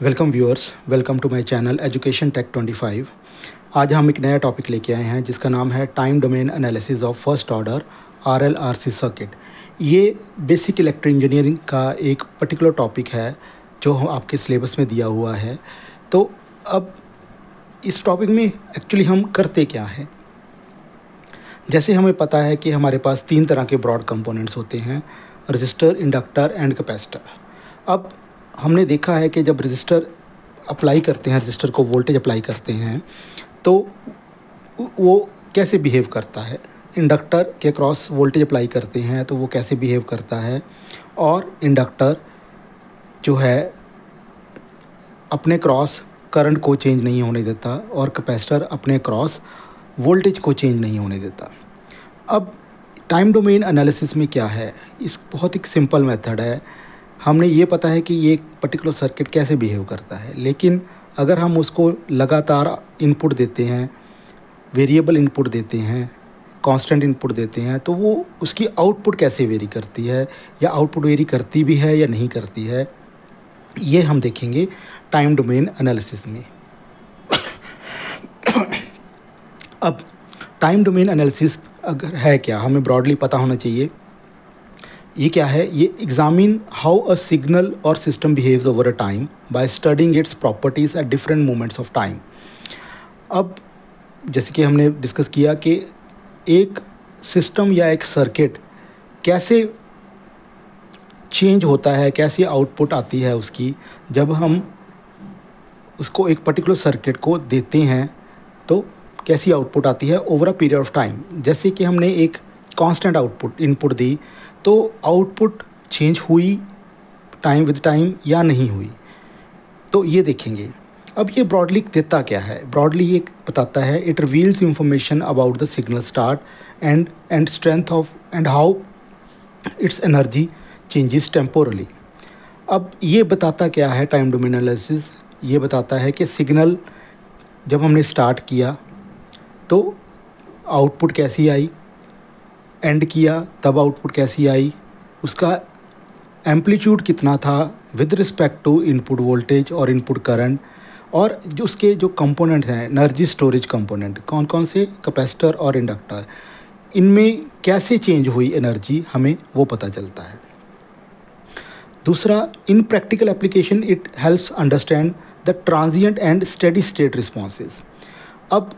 Welcome viewers, welcome to my channel education tech 25। आज हम एक नया टॉपिक लेके आए हैं जिसका नाम है time domain analysis of first order RLRC circuit. ये बेसिक इलेक्ट्रिक इंजीनियरिंग का एक पर्टिकुलर टॉपिक है जो आपके सिलेबस में दिया हुआ है। तो अब इस टॉपिक में एक्चुअली हम करते क्या हैं। जैसे हमें पता है कि हमारे पास 3 तरह के ब्रॉड कंपोनेंट्स होते हैं: रजिस्टर, इंडक्टर एंड कैपेसिटर। अब हमने देखा है कि जब रजिस्टर अप्लाई करते हैं, रजिस्टर को वोल्टेज अप्लाई करते हैं तो वो कैसे बिहेव करता है। इंडक्टर के क्रॉस वोल्टेज अप्लाई करते हैं तो वो कैसे बिहेव करता है। और इंडक्टर जो है अपने क्रॉस करंट को चेंज नहीं होने देता और कैपेसिटर अपने क्रॉस वोल्टेज को चेंज नहीं होने देता। अब टाइम डोमेन एनालिसिस में क्या है, इस बहुत ही सिंपल मेथड है। हमने ये पता है कि ये एक पर्टिकुलर सर्किट कैसे बिहेव करता है, लेकिन अगर हम उसको लगातार इनपुट देते हैं, वेरिएबल इनपुट देते हैं, कांस्टेंट इनपुट देते हैं, तो वो उसकी आउटपुट कैसे वेरी करती है या आउटपुट वेरी करती भी है या नहीं करती है, ये हम देखेंगे टाइम डोमेन एनालिसिस में। अब टाइम डोमेन एनालिसिस अगर है क्या, हमें ब्रॉडली पता होना चाहिए। ये क्या है? ये एग्जामिन हाउ अ सिग्नल और system behaves over a time by studying it's properties at different moments of time. अब जैसे कि हमने डिस्कस किया कि एक सिस्टम या एक सर्किट कैसे चेंज होता है, कैसी आउटपुट आती है उसकी, जब हम उसको एक पर्टिकुलर सर्किट को देते हैं तो कैसी आउटपुट आती है over a period of time. जैसे कि हमने एक कांस्टेंट आउटपुट इनपुट दी तो आउटपुट चेंज हुई टाइम विद टाइम या नहीं हुई, तो ये देखेंगे। अब ये ब्रॉडली देता क्या है? ब्रॉडली ये बताता है it reveals information about the signal start and strength of and how it's energy changes temporarily. अब ये बताता क्या है टाइम डोमेन एनालिसिस? ये बताता है कि सिग्नल जब हमने स्टार्ट किया तो आउटपुट कैसी आई, एंड किया तब आउटपुट कैसी आई, उसका एम्पलीट्यूड कितना था with respect to input voltage और इनपुट करंट, और जो उसके जो कंपोनेंट्स हैं एनर्जी स्टोरेज कंपोनेंट कौन कौन से, कैपेसिटर और इंडक्टर, इनमें कैसे चेंज हुई एनर्जी, हमें वो पता चलता है। दूसरा, इन practical application it helps understand the transient and steady state responses. अब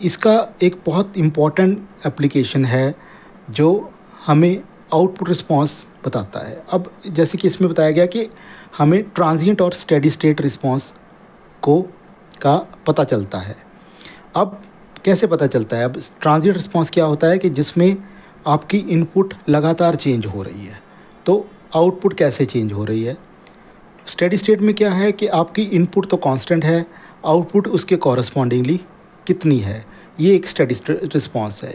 इसका एक बहुत इम्पॉर्टेंट एप्लीकेशन है जो हमें आउटपुट रिस्पांस बताता है। अब जैसे कि इसमें बताया गया कि हमें ट्रांजिएंट और स्टेडी स्टेट रिस्पांस का पता चलता है। अब कैसे पता चलता है? अब ट्रांजिएंट रिस्पांस क्या होता है कि जिसमें आपकी इनपुट लगातार चेंज हो रही है, तो आउटपुट कैसे चेंज हो रही है। स्टेडी स्टेट में क्या है कि आपकी इनपुट तो कांस्टेंट है, आउटपुट उसके कॉरस्पॉन्डिंगली कितनी है, ये एक स्टेडी रिस्पांस है,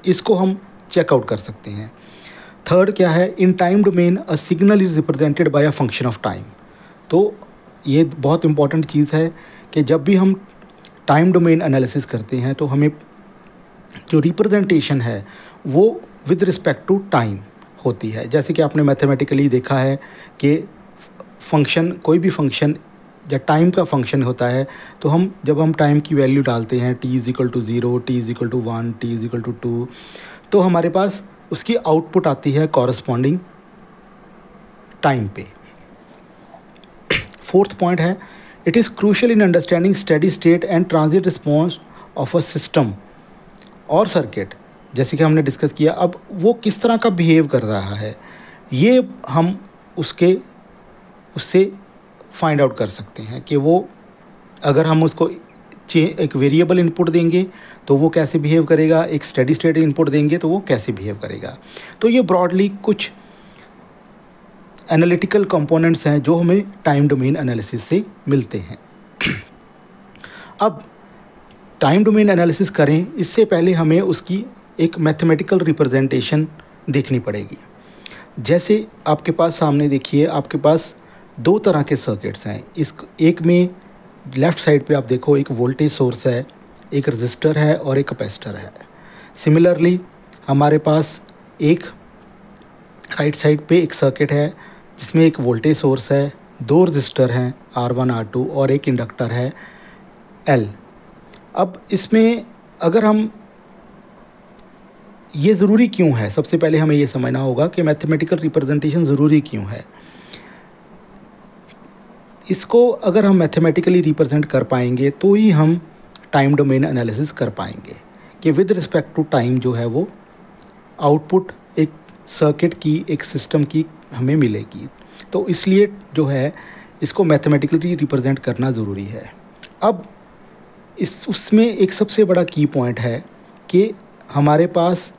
इसको हम चेकआउट कर सकते हैं। थर्ड क्या है? In time domain a signal is represented by a function of time. तो ये बहुत इंपॉर्टेंट चीज़ है कि जब भी हम टाइम डोमेन एनालिसिस करते हैं तो हमें जो रिप्रेजेंटेशन है वो विद रिस्पेक्ट टू टाइम होती है। जैसे कि आपने मैथमेटिकली देखा है कि फंक्शन, कोई भी फंक्शन जब टाइम का फंक्शन होता है तो जब हम टाइम की वैल्यू डालते हैं t=0, t=1, t=2, तो हमारे पास उसकी आउटपुट आती है कॉरस्पॉन्डिंग टाइम पे। फोर्थ पॉइंट है, it is crucial in understanding steady state and transit response of a system और सर्किट। जैसे कि हमने डिस्कस किया, अब वो किस तरह का बिहेव कर रहा है ये हम उससे फाइंड आउट कर सकते हैं कि वो, अगर हम उसको एक वेरिएबल इनपुट देंगे तो वो कैसे बिहेव करेगा, एक स्टेडी स्टेट इनपुट देंगे तो वो कैसे बिहेव करेगा। तो ये ब्रॉडली कुछ एनालिटिकल कंपोनेंट्स हैं जो हमें टाइम डोमेन एनालिसिस से मिलते हैं। अब टाइम डोमेन एनालिसिस करें इससे पहले हमें उसकी एक मैथमेटिकल रिप्रेजेंटेशन देखनी पड़ेगी। जैसे आपके पास सामने देखिए, आपके पास 2 तरह के सर्किट्स हैं। एक में लेफ़्ट साइड पे आप देखो एक वोल्टेज सोर्स है, एक रजिस्टर है और एक कैपेसिटर है। सिमिलरली हमारे पास एक राइट साइड पे एक सर्किट है जिसमें एक वोल्टेज सोर्स है, दो रजिस्टर हैं R1 R2 और एक इंडक्टर है L। अब इसमें अगर हम, ये ज़रूरी क्यों है, सबसे पहले हमें ये समझना होगा कि मैथमेटिकल रिप्रेजेंटेशन ज़रूरी क्यों है। इसको अगर हम मैथमेटिकली रिप्रेजेंट कर पाएंगे तो ही हम टाइम डोमेन एनालिसिस कर पाएंगे कि विद रिस्पेक्ट टू टाइम जो है वो आउटपुट एक सर्किट की, एक सिस्टम की हमें मिलेगी। तो इसलिए जो है इसको मैथमेटिकली रिप्रेजेंट करना ज़रूरी है। अब उसमें एक सबसे बड़ा की पॉइंट है कि हमारे पास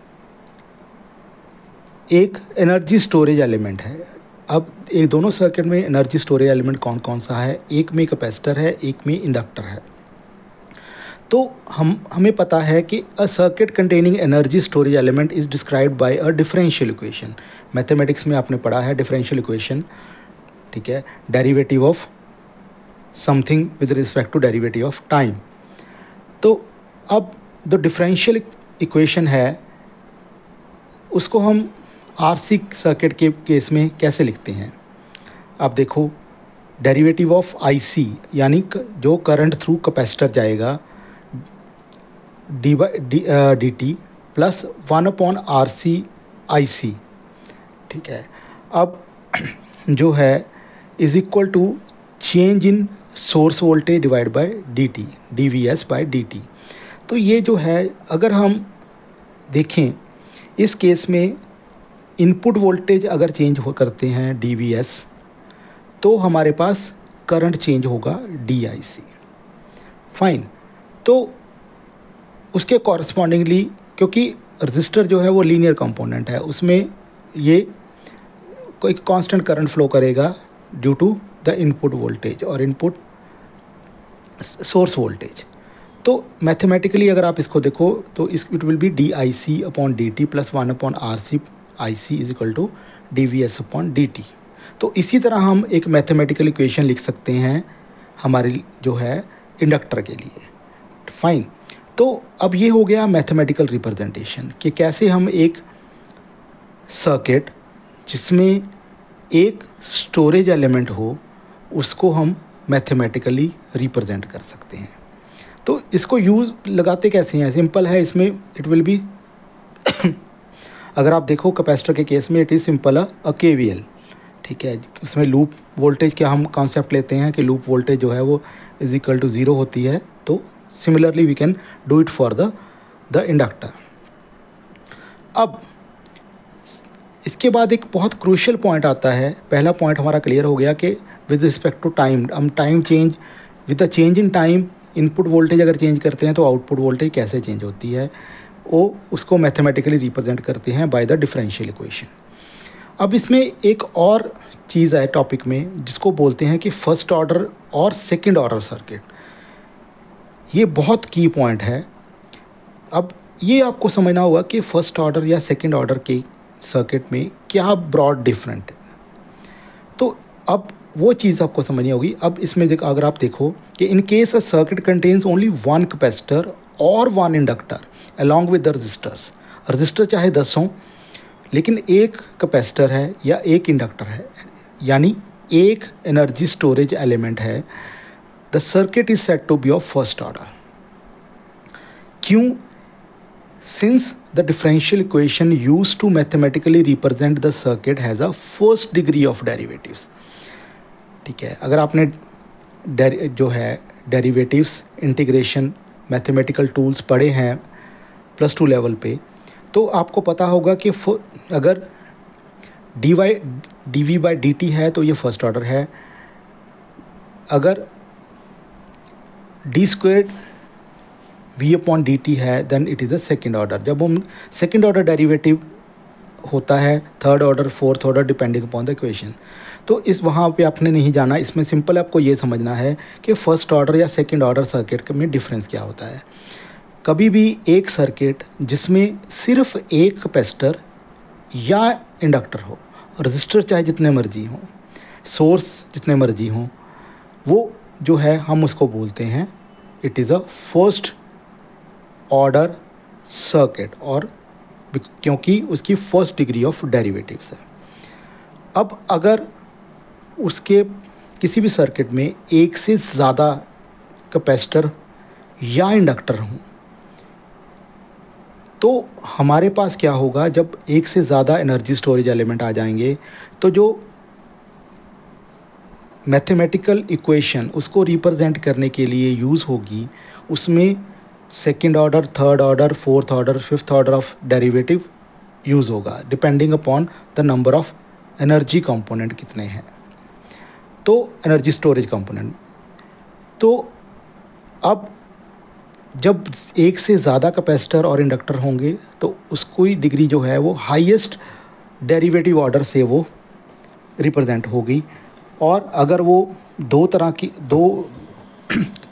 एक एनर्जी स्टोरेज एलिमेंट है। अब एक दोनों सर्किट में एनर्जी स्टोरेज एलिमेंट कौन कौन सा है, एक में कैपेसिटर है, एक में इंडक्टर है। तो हमें पता है कि a circuit containing energy storage element is described by a differential equation. Mathematics में आपने पढ़ा है डिफरेंशियल इक्वेशन, ठीक है, derivative of something with respect to derivative of time. तो अब जो डिफरेंशियल इक्वेशन है उसको हम आरसी सर्किट के केस में कैसे लिखते हैं। अब देखो, डेरिवेटिव ऑफ आईसी यानी जो करंट थ्रू कैपेसिटर जाएगा D T plus 1/RC IC, ठीक है। अब जो है is equal to change in source voltage divide by dt, dVs by dt। तो ये जो है अगर हम देखें इस केस में इनपुट वोल्टेज अगर चेंज करते हैं dVs तो हमारे पास करंट चेंज होगा DIC। फाइन, तो उसके कॉरस्पॉन्डिंगली, क्योंकि रजिस्टर जो है वो लीनियर कंपोनेंट है, उसमें ये कोई कांस्टेंट करंट फ्लो करेगा due to the input voltage और इनपुट सोर्स वोल्टेज। तो मैथमेटिकली अगर आप इसको देखो तो it will be DIC/dt plus 1/RC IC is equal to dVs/dt। तो इसी तरह हम एक मैथमेटिकल इक्वेशन लिख सकते हैं हमारे जो है इंडक्टर के लिए। फाइन, तो अब ये हो गया मैथमेटिकल रिप्रेजेंटेशन कि कैसे हम एक सर्किट जिसमें एक स्टोरेज एलिमेंट हो उसको हम मैथमेटिकली रिप्रेजेंट कर सकते हैं। तो इसको यूज़ लगाते कैसे हैं, सिंपल है। इसमें इट विल बी अगर आप देखो कैपेसिटर के केस में it is simple a KVL, ठीक है। उसमें लूप वोल्टेज क्या हम कॉन्सेप्ट लेते हैं कि लूप वोल्टेज जो है वो इज इक्वल टू 0 होती है। तो similarly we can do it for the inductor. अब इसके बाद एक बहुत क्रूशियल पॉइंट आता है। पहला पॉइंट हमारा क्लियर हो गया कि विद रिस्पेक्ट टू टाइम, हम time change with the change in time input voltage अगर चेंज करते हैं तो आउटपुट वोल्टेज कैसे चेंज होती है, वो उसको मैथमेटिकली रिप्रेजेंट करते हैं बाय द डिफरेंशियल इक्वेशन। अब इसमें एक और चीज़ है टॉपिक में जिसको बोलते हैं कि फर्स्ट ऑर्डर और सेकंड ऑर्डर सर्किट। ये बहुत की पॉइंट है। अब ये आपको समझना होगा कि फर्स्ट ऑर्डर या सेकंड ऑर्डर के सर्किट में क्या ब्रॉड डिफरेंट है। तो अब वो चीज़ आपको समझनी होगी। अब इसमें अगर आप देखो कि in case a circuit contains only one capacitor और one inductor along with the resistors, resistor चाहे 10 हों लेकिन एक कैपेसिटर है या एक इंडक्टर है, यानी एक एनर्जी स्टोरेज एलिमेंट है, the circuit is said to be of first order. क्यों? Since the differential equation used to mathematically represent the circuit has a first degree of derivatives, ठीक है। अगर आपने जो है डेरिवेटिव्स इंटीग्रेशन मैथमेटिकल टूल्स पढ़े हैं +2 लेवल पे, तो आपको पता होगा कि अगर dV/dt है तो ये फर्स्ट ऑर्डर है, अगर d² V/dt है then it is the second order. जब हम सेकेंड ऑर्डर डेरिवेटिव होता है, third order, fourth order depending upon the equation. तो इस वहाँ पे आपने नहीं जाना, इसमें सिंपल आपको ये समझना है कि फर्स्ट ऑर्डर या सेकेंड ऑर्डर सर्किट में डिफरेंस क्या होता है। कभी भी एक सर्किट जिसमें सिर्फ एक कैपेसिटर या इंडक्टर हो, रजिस्टर चाहे जितने मर्जी हों, सोर्स जितने मर्जी हों, वो जो है हम उसको बोलते हैं it is a first order circuit, और क्योंकि उसकी फर्स्ट डिग्री ऑफ डेरिवेटिव्स है। अब अगर उसके किसी भी सर्किट में एक से ज़्यादा कैपेसिटर या इंडक्टर हों, तो हमारे पास क्या होगा, जब एक से ज़्यादा एनर्जी स्टोरेज एलिमेंट आ जाएंगे तो जो मैथमेटिकल इक्वेशन उसको रिप्रेजेंट करने के लिए यूज़ होगी, उसमें second order, third order, fourth order, fifth order of derivative use होगा, depending upon the number of energy component कितने हैं, तो एनर्जी स्टोरेज कंपोनेंट। तो अब जब एक से ज़्यादा कैपेसिटर और इंडक्टर होंगे तो उसकी डिग्री जो है वो हाईएस्ट डेरिवेटिव ऑर्डर से वो रिप्रेजेंट होगी। और अगर वो दो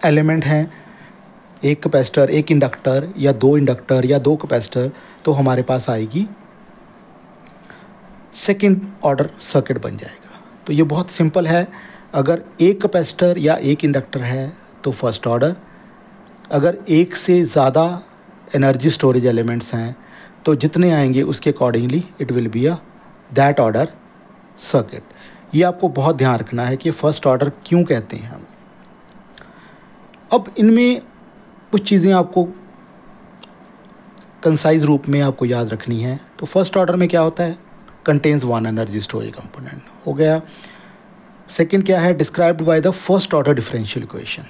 एलिमेंट हैं, एक कैपेसिटर एक इंडक्टर, या दो इंडक्टर या दो कैपेसिटर, तो हमारे पास आएगी सेकंड ऑर्डर सर्किट बन जाएगा। तो ये बहुत सिंपल है। अगर एक कैपेसिटर या एक इंडक्टर है तो फर्स्ट ऑर्डर, अगर एक से ज़्यादा एनर्जी स्टोरेज एलिमेंट्स हैं तो जितने आएंगे उसके accordingly it will be a that order circuit. ये आपको बहुत ध्यान रखना है कि फर्स्ट ऑर्डर क्यों कहते हैं हम। अब इनमें कुछ चीज़ें आपको कंसाइज रूप में आपको याद रखनी है। तो फर्स्ट ऑर्डर में क्या होता है, contains one energy storage component हो गया। सेकंड क्या है, described by the first order differential equation,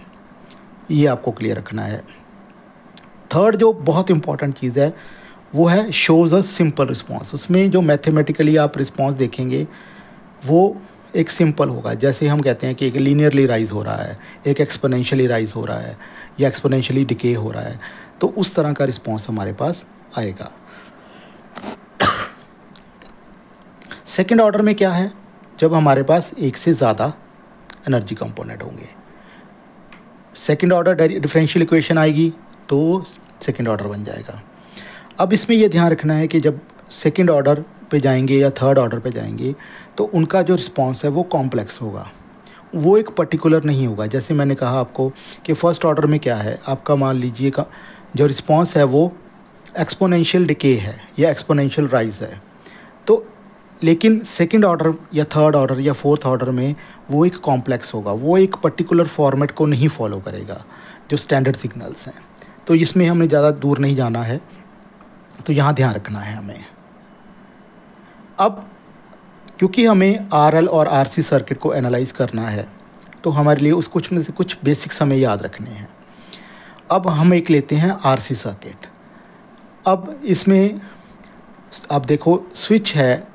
ये आपको क्लियर रखना है। थर्ड जो बहुत इंपॉर्टेंट चीज़ है वो है शोज़ अ सिंपल रिस्पॉन्स। उसमें जो मैथमेटिकली आप रिस्पॉन्स देखेंगे वो एक सिंपल होगा, जैसे हम कहते हैं कि एक लीनियरली राइज हो रहा है, एक एक्सपोनेंशियली राइज हो रहा है, या एक्सपोनेंशियली डिके हो रहा है, तो उस तरह का रिस्पॉन्स हमारे पास आएगा। सेकंड ऑर्डर में क्या है, जब हमारे पास एक से ज़्यादा एनर्जी कंपोनेंट होंगे, सेकंड ऑर्डर डिफरेंशियल इक्वेशन आएगी तो सेकंड ऑर्डर बन जाएगा। अब इसमें यह ध्यान रखना है कि जब सेकंड ऑर्डर पे जाएंगे या थर्ड ऑर्डर पे जाएंगे तो उनका जो रिस्पॉन्स है वो कॉम्प्लेक्स होगा, वो एक पर्टिकुलर नहीं होगा। जैसे मैंने कहा आपको कि फ़र्स्ट ऑर्डर में क्या है, आपका मान लीजिए का जो रिस्पॉन्स है वो एक्सपोनेंशियल डिके है या एक्सपोनेंशियल राइज है, तो लेकिन सेकंड ऑर्डर या थर्ड ऑर्डर या फोर्थ ऑर्डर में वो एक कॉम्प्लेक्स होगा, वो एक पर्टिकुलर फॉर्मेट को नहीं फॉलो करेगा जो स्टैंडर्ड सिग्नल्स हैं। तो इसमें हमने ज़्यादा दूर नहीं जाना है, तो यहाँ ध्यान रखना है हमें। अब क्योंकि हमें आरएल और आरसी सर्किट को एनालाइज करना है तो हमारे लिए उस कुछ में से कुछ बेसिक्स हमें याद रखने हैं। अब हम एक लेते हैं आरसी सर्किट। अब इसमें आप देखो स्विच है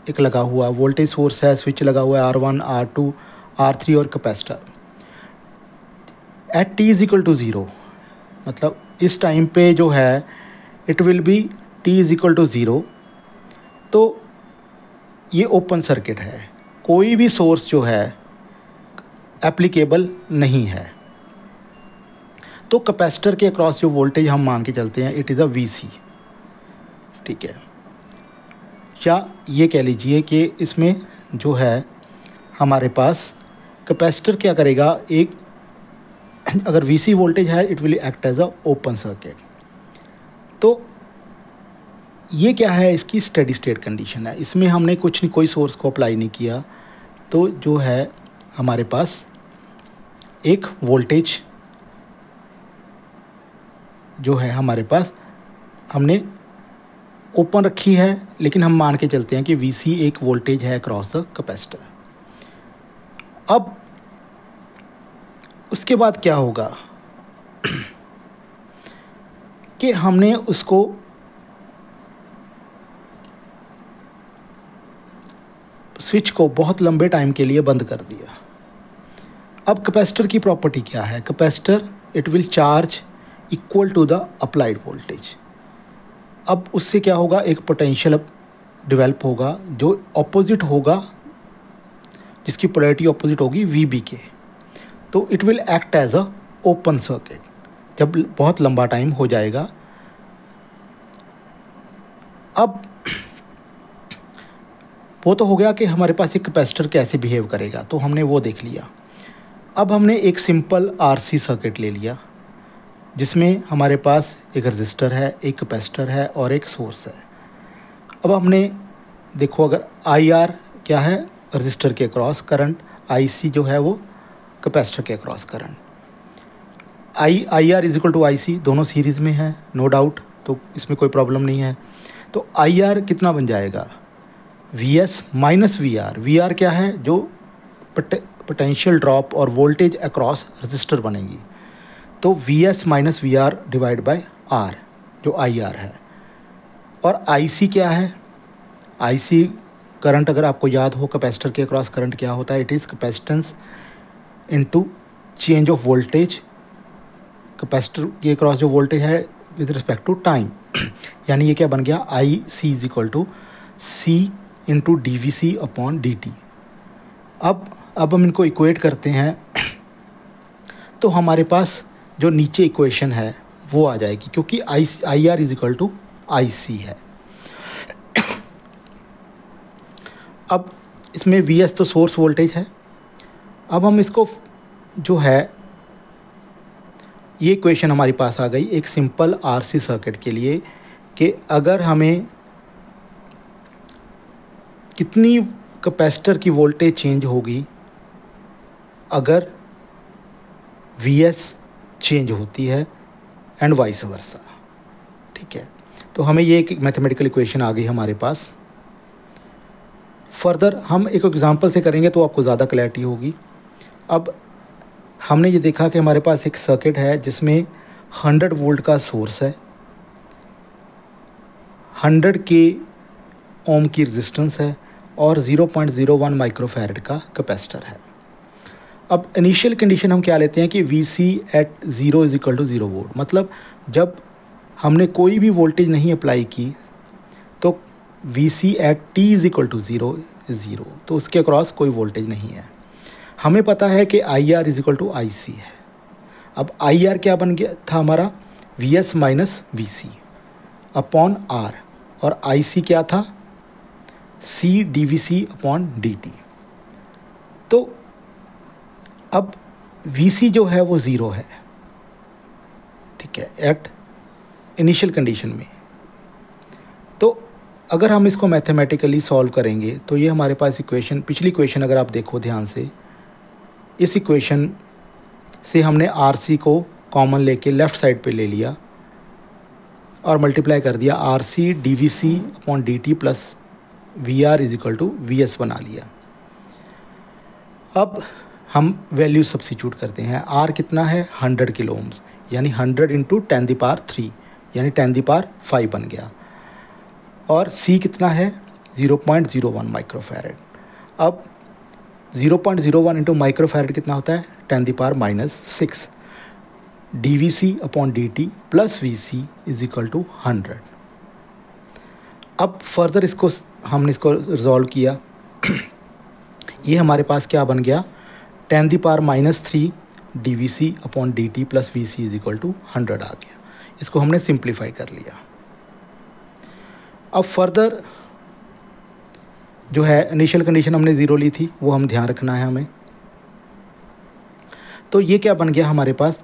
एक लगा हुआ, वोल्टेज सोर्स है, स्विच लगा हुआ है R1, R2, R3 और capacitor. At t is equal to 0, मतलब इस टाइम पे जो है it will be t is equal to 0, तो ये ओपन सर्किट है, कोई भी सोर्स जो है एप्लीकेबल नहीं है। तो कैपेसिटर के अक्रॉस जो वोल्टेज हम मान के चलते हैं इट इज़ अ VC, ठीक है। या ये कह लीजिए कि इसमें जो है हमारे पास कैपेसिटर क्या करेगा, एक अगर VC वोल्टेज है it will act as a open circuit. तो ये क्या है, इसकी स्टेडी स्टेट कंडीशन है, इसमें हमने कोई सोर्स को अप्लाई नहीं किया, तो जो है हमारे पास एक वोल्टेज जो है हमारे पास हमने ओपन रखी है, लेकिन हम मान के चलते हैं कि VC एक वोल्टेज है अक्रॉस द कैपेसिटर। अब उसके बाद क्या होगा कि हमने उसको स्विच को बहुत लंबे टाइम के लिए बंद कर दिया। अब कैपेसिटर की प्रॉपर्टी क्या है, capacitor it will charge equal to the applied voltage. अब उससे क्या होगा, एक पोटेंशियल डेवलप होगा जो ऑपोजिट होगा, जिसकी पोलैरिटी ऑपोजिट होगी VB के, तो it will act as a open circuit जब बहुत लंबा टाइम हो जाएगा। अब वो तो हो गया कि हमारे पास एक कैपेसिटर कैसे बिहेव करेगा, तो हमने वो देख लिया। अब हमने एक सिंपल RC सर्किट ले लिया जिसमें हमारे पास एक रजिस्टर है, एक कैपेसिटर है और एक सोर्स है। अब हमने देखो, अगर IR क्या है, रजिस्टर के अक्रॉस करंट, आई सी जो है वो कैपेसिटर के across current. I R is equal to I C, दोनों सीरीज़ में है नो डाउट, तो इसमें कोई प्रॉब्लम नहीं है। तो आई आर कितना बन जाएगा, V S minus V R. V R क्या है, जो पोटेंशियल ड्रॉप और वोल्टेज अक्रॉस रजिस्टर बनेगी, तो V S minus V R divide by R जो आई आर है। और आई सी क्या है, आई सी करंट अगर आपको याद हो कैपेसिटर के अक्रॉस करंट क्या होता है, it is capacitance into change of voltage, capacitor के अक्रॉस जो वोल्टेज है विद रिस्पेक्ट टू टाइम। यानी ये क्या बन गया, I C is equal to C into D V C upon D T. अब हम इनको इक्वेट करते हैं तो हमारे पास जो नीचे इक्वेशन है वो आ जाएगी, क्योंकि I R is equal to I C है। अब इसमें वी एस तो सोर्स वोल्टेज है। अब हम इसको जो है, ये इक्वेशन हमारे पास आ गई एक सिंपल आरसी सर्किट के लिए, कि अगर हमें कितनी कैपेसिटर की वोल्टेज चेंज होगी अगर वी एस चेंज होती है एंड वाइस वर्सा। ठीक है, तो हमें ये एक मैथमेटिकल इक्वेशन आ गई हमारे पास। फर्दर हम एक एग्जांपल से करेंगे तो आपको ज़्यादा क्लैरिटी होगी। अब हमने ये देखा कि हमारे पास एक सर्किट है जिसमें 100 वोल्ट का सोर्स है, 100 के ओम की रेजिस्टेंस है और 0.01 माइक्रोफैरड का कैपेसिटर है। अब इनिशियल कंडीशन हम क्या लेते हैं कि V C at 0 is equal to 0 volt, मतलब जब हमने कोई भी वोल्टेज नहीं अप्लाई की तो V C at T is equal to 0 is 0, तो उसके अक्रॉस कोई वोल्टेज नहीं है। हमें पता है कि I R is equal to I C है। अब आई आर क्या बन गया था हमारा, V S minus V C upon R, और आई सी क्या था, C D V C upon D T. तो अब वी सी जो है वो 0 है, ठीक है, एट इनिशियल कंडीशन में। तो अगर हम इसको मैथमेटिकली सॉल्व करेंगे तो ये हमारे पास इक्वेशन, पिछली इक्वेशन अगर आप देखो ध्यान से, इस इक्वेशन से हमने आर सी को कॉमन लेके लेफ़्ट साइड पे ले लिया और मल्टीप्लाई कर दिया, R C D V C upon D T plus V R is equal to V S बना लिया। अब हम वैल्यू सब्सिट्यूट करते हैं। आर कितना है, 100 किलो ओम्स, यानी 100 इंटू 10 द पावर 3 यानी 10 द पावर 5 बन गया। और सी कितना है, 0.01 माइक्रोफैरड। अब 0.01 इंटू माइक्रोफैरड कितना होता है, 10 the power -6 D V C upon D T plus V C is equal to 100। अब फर्दर इसको हमने इसको रिजॉल्व किया, ये हमारे पास क्या बन गया, 10 the power -3 D V C upon D T plus V C is equal to 100 आ गया। इसको हमने सिंप्लीफाई कर लिया। अब फर्दर जो है इनिशियल कंडीशन हमने 0 ली थी, वो हम ध्यान रखना है हमें। तो ये क्या बन गया हमारे पास,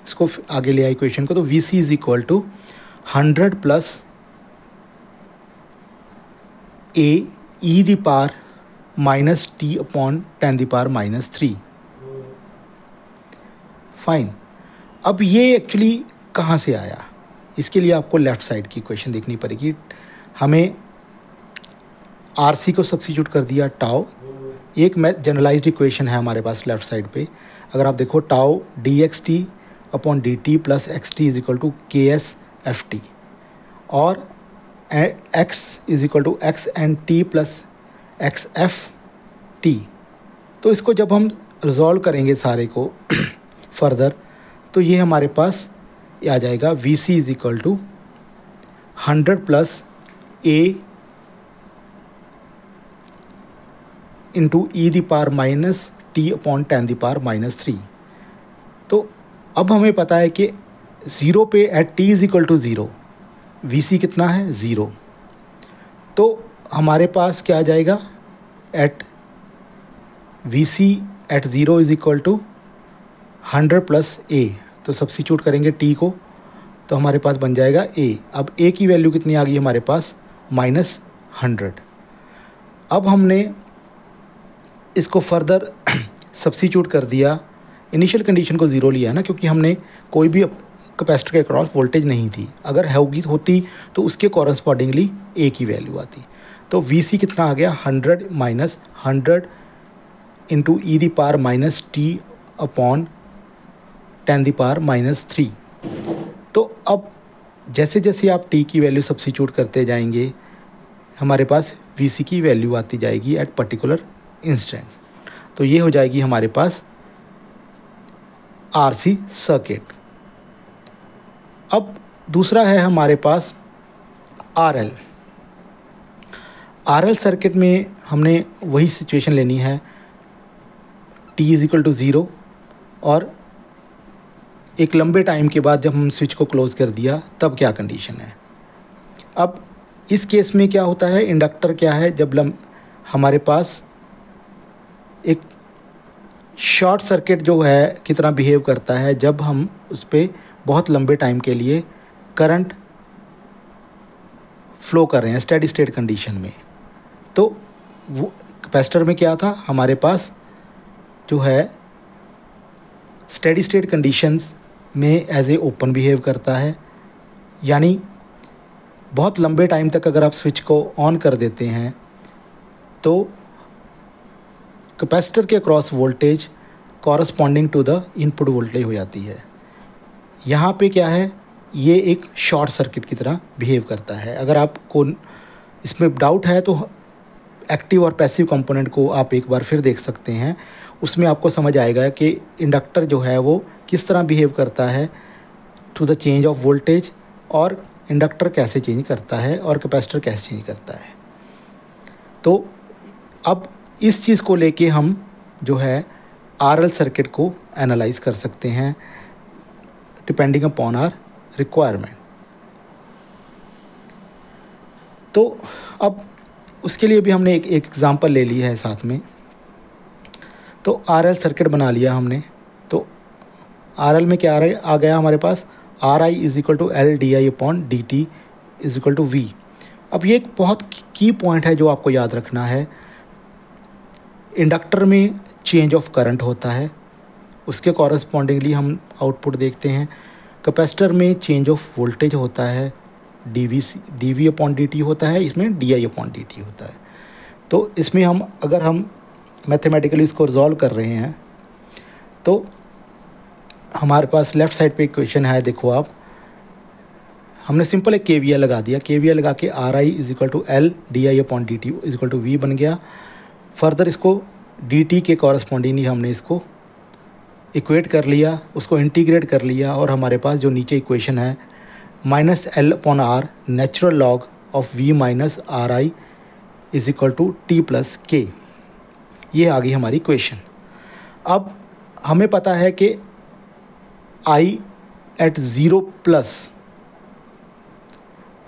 इसको आगे ले आए इक्वेशन को, तो V C is equal to 100 plus A E the power minus T upon 10 the power -3। Fine. अब ये एक्चुअली कहाँ से आया, इसके लिए आपको लेफ़्ट साइड की इक्वेशन देखनी पड़ेगी। हमें आर सी को सब्सिट्यूट कर दिया टाउ, एक जनरलाइज्ड इक्वेशन है हमारे पास लेफ़्ट साइड पे। अगर आप देखो tau D X T upon D T plus X T is equal to K S F T, और X is equal to X N T plus X F T. तो इसको जब हम रिजॉल्व करेंगे सारे को फर्दर, तो ये हमारे पास आ जाएगा V C is equal to 100 plus A into E the power minus T upon 10 the power -3। तो अब हमें पता है कि 0 पे at T is equal to 0 V C कितना है, 0। तो हमारे पास क्या आ जाएगा, at V C at 0 is equal to 100 plus A. तो सब्स्टिट्यूट करेंगे टी को, तो हमारे पास बन जाएगा ए। अब ए की वैल्यू कितनी आ गई हमारे पास, -100। अब हमने इसको फर्दर सब्स्टिट्यूट कर दिया, इनिशियल कंडीशन को ज़ीरो लिया ना, क्योंकि हमने कोई भी कैपेसिटर के अक्रॉस वोल्टेज नहीं थी। अगर होती तो उसके कॉरस्पॉन्डिंगली ए की वैल्यू आती। तो वी सी कितना आ गया, 100 minus 100 into E the power minus T upon 10 the power minus 3। तो अब जैसे जैसे आप टी की वैल्यू सब्स्टिट्यूट करते जाएंगे, हमारे पास वी सी की वैल्यू आती जाएगी एट पर्टिकुलर इंस्टेंट। तो ये हो जाएगी हमारे पास आर सी सर्किट। अब दूसरा है हमारे पास R L. R L circuit में हमने वही सिचुएशन लेनी है, T is equal to zero, और एक लंबे टाइम के बाद जब हम स्विच को क्लोज़ कर दिया तब क्या कंडीशन है। अब इस केस में क्या होता है, इंडक्टर क्या है, जब हमारे पास एक शॉर्ट सर्किट जो है कितना बिहेव करता है जब हम उस पर बहुत लंबे टाइम के लिए करंट फ्लो कर रहे हैं स्टेडी स्टेट कंडीशन में। तो वो कैपेसिटर में क्या था, हमारे पास जो है स्टेडी स्टेट कंडीशंस में एज ए ओपन बिहेव करता है, यानी बहुत लंबे टाइम तक अगर आप स्विच को ऑन कर देते हैं तो कैपेसिटर के across voltage corresponding to the input voltage हो जाती है। यहाँ पे क्या है, ये एक शॉर्ट सर्किट की तरह बिहेव करता है। अगर आपको इसमें डाउट है तो एक्टिव और पैसिव कंपोनेंट को आप एक बार फिर देख सकते हैं, उसमें आपको समझ आएगा कि इंडक्टर जो है वो किस तरह बिहेव करता है to the change of voltage, और इंडक्टर कैसे चेंज करता है और कैपेसिटर कैसे चेंज करता है। तो अब इस चीज़ को लेके हम जो है आरएल सर्किट को एनालाइज कर सकते हैं डिपेंडिंग अपॉन आर रिक्वायरमेंट। तो अब उसके लिए भी हमने एक एग्ज़ाम्पल ले ली है साथ में। तो आरएल सर्किट बना लिया हमने। तो आरएल में क्या आ गया हमारे पास, R I is equal to L D I upon D T is equal to V. अब ये एक बहुत की पॉइंट है जो आपको याद रखना है। इंडक्टर में चेंज ऑफ करंट होता है, उसके कॉरस्पॉन्डिंगली हम आउटपुट देखते हैं। कैपेसिटर में चेंज ऑफ वोल्टेज होता है, D V upon D T होता है, इसमें D I upon D T होता है। तो इसमें अगर हम मैथमेटिकली इसको रिजॉल्व कर रहे हैं तो हमारे पास लेफ़्ट साइड पे इक्वेशन है, देखो आप, हमने सिंपल एक केवीएल लगा दिया। केवीएल लगा के R I is equal to L D I upon D T is equal to V बन गया। फर्दर इसको डी टी के कॉरस्पॉन्डिंग हमने इसको इक्वेट कर लिया, उसको इंटीग्रेट कर लिया, और हमारे पास जो नीचे इक्वेशन है minus L upon R natural log of V minus R I is equal to T plus K, ये आ गई हमारी इक्वेशन। अब हमें पता है कि I at zero plus,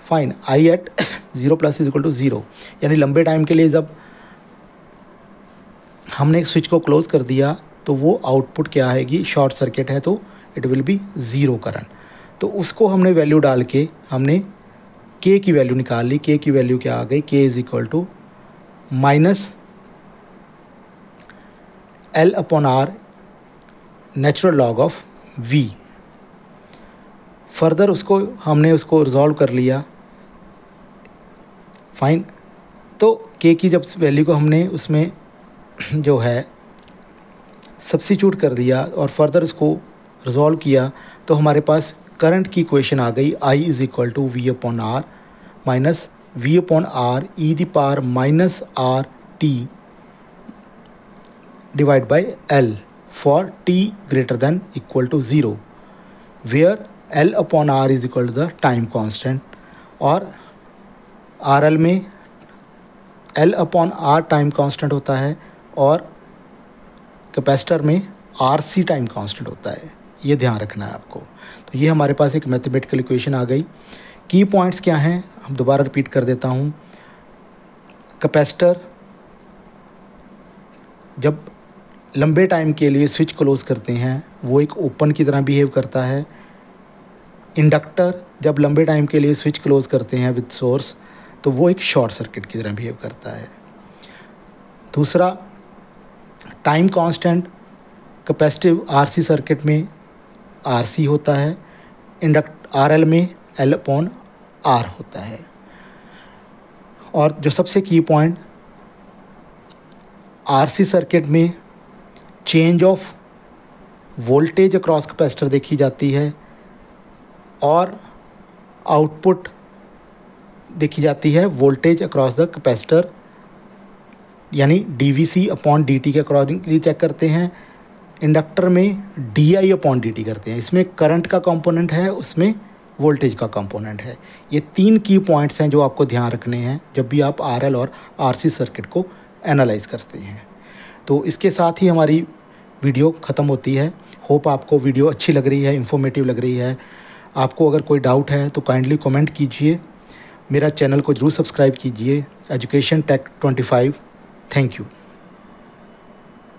fine, I at zero plus is equal to zero, यानी लंबे टाइम के लिए जब हमने स्विच को क्लोज कर दिया तो वो आउटपुट क्या आएगी, शॉर्ट सर्किट है तो it will be zero current. तो उसको हमने वैल्यू डाल के हमने के की वैल्यू निकाल ली। के की वैल्यू क्या आ गई, K is equal to minus L upon R natural log of V. Further हमने उसको रिजॉल्व कर लिया, फाइन। तो के की जब वैल्यू को हमने उसमें जो है सब्स्टिट्यूट कर दिया और फर्दर उसको रिजॉल्व किया तो हमारे पास करंट की इक्वेशन आ गई, I is equal to V upon R minus V upon R E the power minus R T divide by L for T greater than equal to zero, where L upon R is equal to the time constant, और R L में L upon R time constant होता है और capacitor में R C time constant होता है। ये ध्यान रखना है आपको। तो ये हमारे पास एक मैथमेटिकल इक्वेशन आ गई। की पॉइंट्स क्या हैं, हम दोबारा रिपीट कर देता हूँ। कैपेसिटर जब लंबे टाइम के लिए स्विच क्लोज करते हैं वो एक ओपन की तरह बिहेव करता है। इंडक्टर जब लंबे टाइम के लिए स्विच क्लोज करते हैं विद सोर्स तो वो एक शॉर्ट सर्किट की तरह बिहेव करता है। दूसरा, time constant capacitive RC circuit में आरसी होता है, इंडक्ट आरएल में L/R होता है। और जो सबसे की पॉइंट, आरसी सर्किट में change of voltage across capacitor देखी जाती है और आउटपुट देखी जाती है वोल्टेज अक्रॉस द कैपेसिटर, यानी dVc/dt के अकॉर्डिंगली चेक करते हैं। इंडक्टर में di/dt करते हैं, इसमें करंट का कंपोनेंट है, उसमें वोल्टेज का कंपोनेंट है। ये 3 की पॉइंट्स हैं जो आपको ध्यान रखने हैं जब भी आप आरएल और आरसी सर्किट को एनालाइज करते हैं। तो इसके साथ ही हमारी वीडियो ख़त्म होती है। होप आपको वीडियो अच्छी लग रही है, इन्फॉर्मेटिव लग रही है। आपको अगर कोई डाउट है तो काइंडली कमेंट कीजिए, मेरा चैनल को ज़रूर सब्सक्राइब कीजिए, एजुकेशन टेक 25। Thank you.